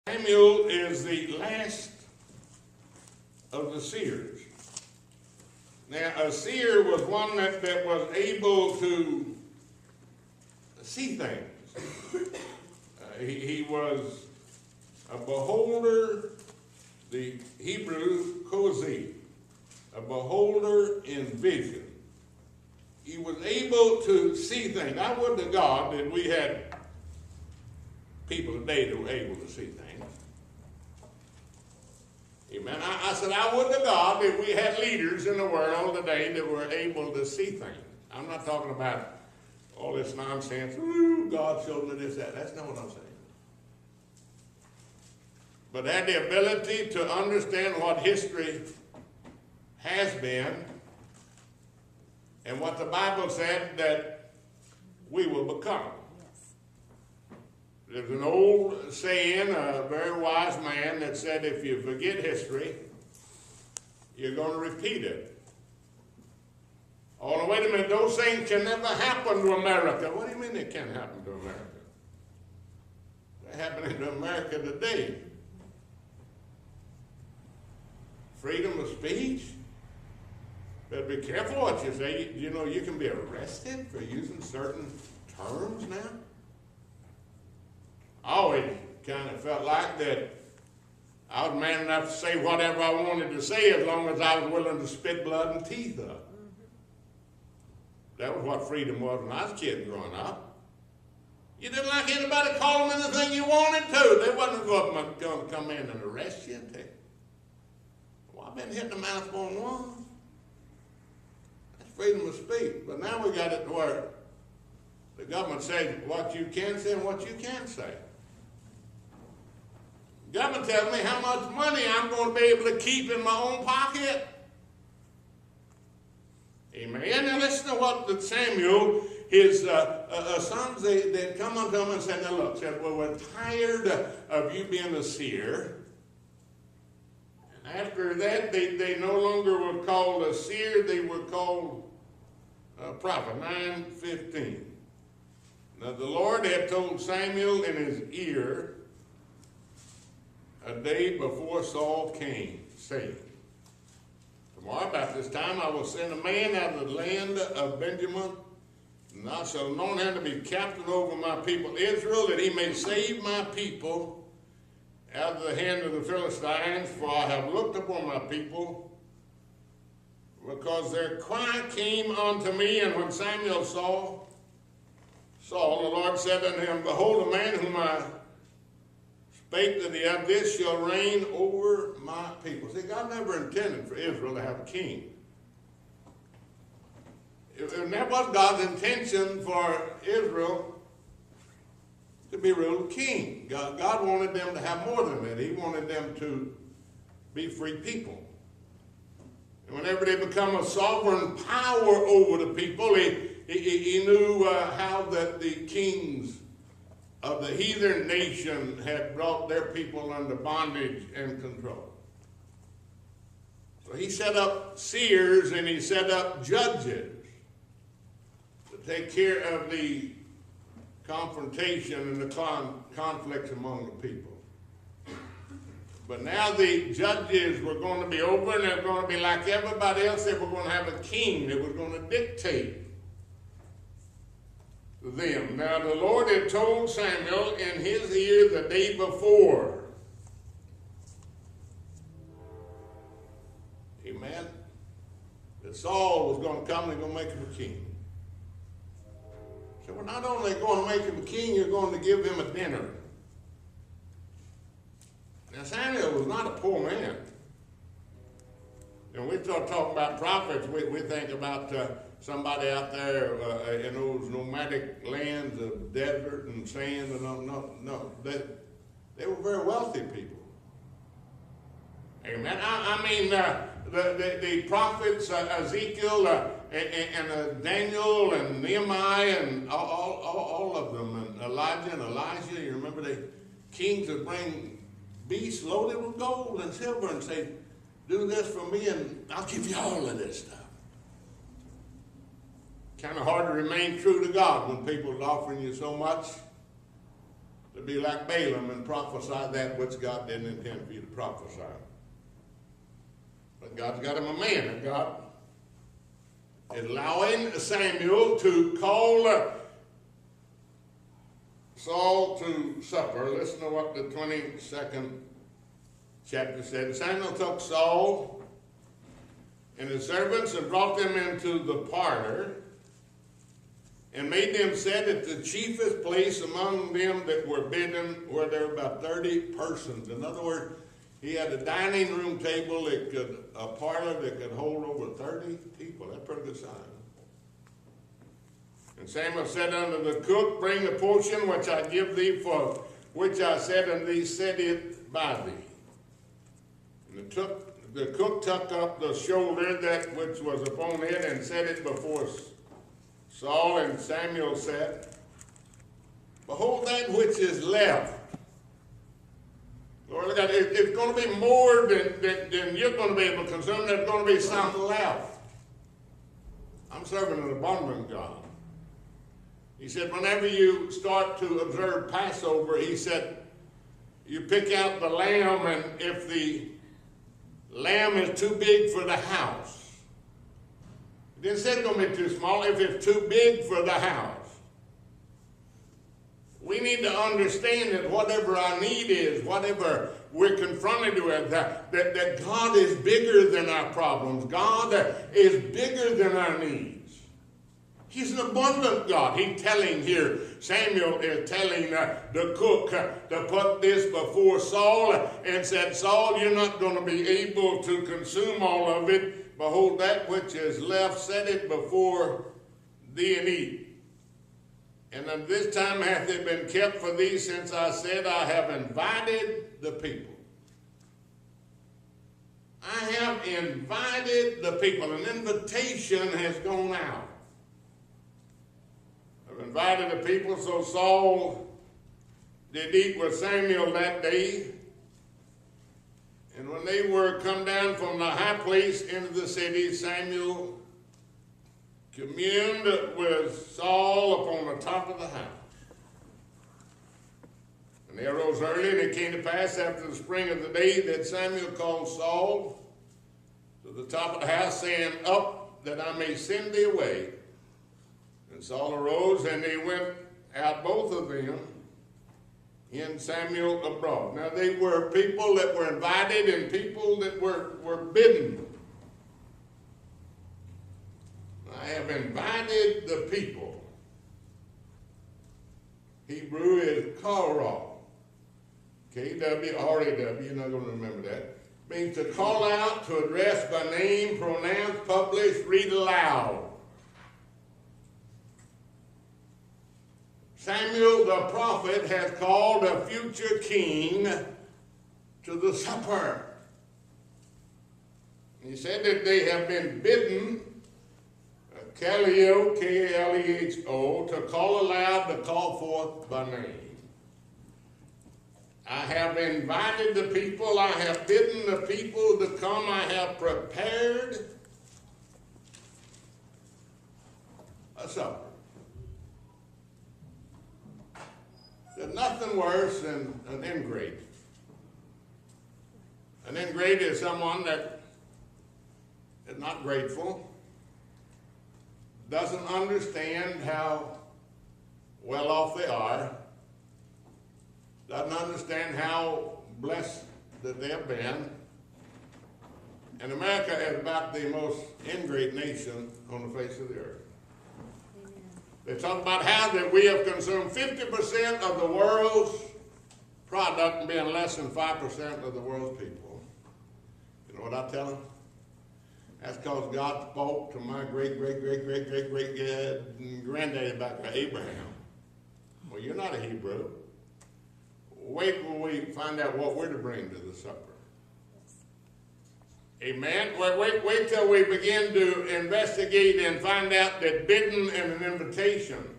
Samuel is the last of the seers. Now, a seer was one that was able to see things. He was a beholder, the Hebrew kozi, a beholder in vision. He was able to see things. I would to God that we had people today that were able to see things. Amen. I said, I would to God that we had leaders in the world today that were able to see things. I'm not talking about all this nonsense. Ooh, God showed me this, that. That's not what I'm saying. But had the ability to understand what history has been and what the Bible said that we will become. There's an old saying, a very wise man that said, if you forget history, you're going to repeat it. Oh, no, wait a minute, those things can never happen to America. What do you mean they can't happen to America? They're happening to America today. Freedom of speech. Better be careful what you say. You know, you can be arrested for using certain terms now. I always kind of felt like that I was man enough to say whatever I wanted to say as long as I was willing to spit blood and teeth up. That was what freedom was when I was a kid growing up. You didn't like anybody call them anything you wanted to. They wasn't going to come in and arrest you and take. Well, I've been hit in the mouth more than once. That's freedom of speech. But now we got it to where the government says what you can say and what you can't say. The government tells me how much money I'm going to be able to keep in my own pocket. Amen. Now listen to what Samuel, his sons, they come unto him and said, now look, well, we're tired of you being a seer. And after that, they no longer were called a seer, they were called a prophet. 9:15. Now the Lord had told Samuel in his ear a day before Saul came, saying, tomorrow about this time I will send a man out of the land of Benjamin, and I shall anoint him to be captain over my people Israel, that he may save my people out of the hand of the Philistines, for I have looked upon my people, because their cry came unto me. And when Samuel saw Saul, the Lord said unto him, behold, a man whom I spake to thee of this shall reign over my people. See, God never intended for Israel to have a king. And that was God's intention for Israel to be ruled king. God wanted them to have more than that. He wanted them to be free people. And whenever they become a sovereign power over the people, he knew how that the kings of the heathen nation had brought their people under bondage and control. So he set up seers and he set up judges to take care of the confrontation and the conflicts among the people. But now the judges were going to be over, and they were going to be like everybody else. They were going to have a king that was going to dictate them. Now the Lord had told Samuel in his ear the day before. Amen. That Saul was going to come and going to make him a king. So we're not only going to make him a king, you're going to give him a dinner. Now Samuel was not a poor man. When we start talking about prophets, we think about somebody out there in those nomadic lands of desert and sand. And no. They were very wealthy people. Amen. I mean, the prophets, Ezekiel and Daniel and Nehemiah and all of them, and Elijah and Elijah. You remember the kings would bring beasts loaded with gold and silver and say, do this for me and I'll give you all of this stuff. Kind of hard to remain true to God when people are offering you so much to be like Balaam and prophesy that which God didn't intend for you to prophesy. But God's got him a man, and God is allowing Samuel to call Saul to supper. Listen to what the 22nd chapter said. Samuel took Saul and his servants and brought them into the parlor and made them sit at the chiefest place among them that were bidden, where there were about 30 persons. In other words, he had a dining room table a parlor that could hold over 30 people. That's a pretty good size. And Samuel said unto the cook, bring the portion which I give thee, for which I said unto thee, set it by thee. And the cook took up the shoulder that which was upon it and set it before Saul. And Samuel said, behold, that which is left. Lord, it's going to be more than you're going to be able to consume. There's going to be something left. I'm serving an abundant God. He said, whenever you start to observe Passover, he said, you pick out the lamb, and if the lamb is too big for the house, he didn't say it's going to be too small, if it's too big for the house. We need to understand that whatever our need is, whatever we're confronted with, that God is bigger than our problems. God is bigger than our needs. He's an abundant God. He's telling here, Samuel is telling the cook to put this before Saul and said, Saul, you're not going to be able to consume all of it. Behold, that which is left, set it before thee and eat. And at this time hath it been kept for thee, since I said, I have invited the people. I have invited the people. An invitation has gone out. I've invited the people, so Saul did eat with Samuel that day. And when they were come down from the high place into the city, Samuel communed with Saul upon the top of the house. And they arose early, and it came to pass after the spring of the day that Samuel called Saul to the top of the house, saying, up, that I may send thee away. And Saul arose, and they went out both of them, and Samuel abroad. Now they were people that were invited and people that were bidden. I have invited the people. Hebrew is kara. K-W-R-A-W, you're not going to remember that. Means to call out, to address by name, pronounce, publish, read aloud. Samuel the prophet has called a future king to the supper. He said that they have been bidden, Kaleo, K-A-L-E-H-O, to call aloud, to call forth by name. I have invited the people, I have bidden the people to come, I have prepared a supper. There's nothing worse than an ingrate. An ingrate is someone that is not grateful, doesn't understand how well off they are, doesn't understand how blessed that they have been. And America is about the most ingrate nation on the face of the earth. Amen. They talk about how that we have consumed 50% of the world's product and being less than 5% of the world's people. You know what I tell them? That's because God spoke to my great granddaddy back to Abraham. Well, you're not a Hebrew. Wait till we find out what we're to bring to the supper. Amen. Wait till we begin to investigate and find out that bidden and an invitation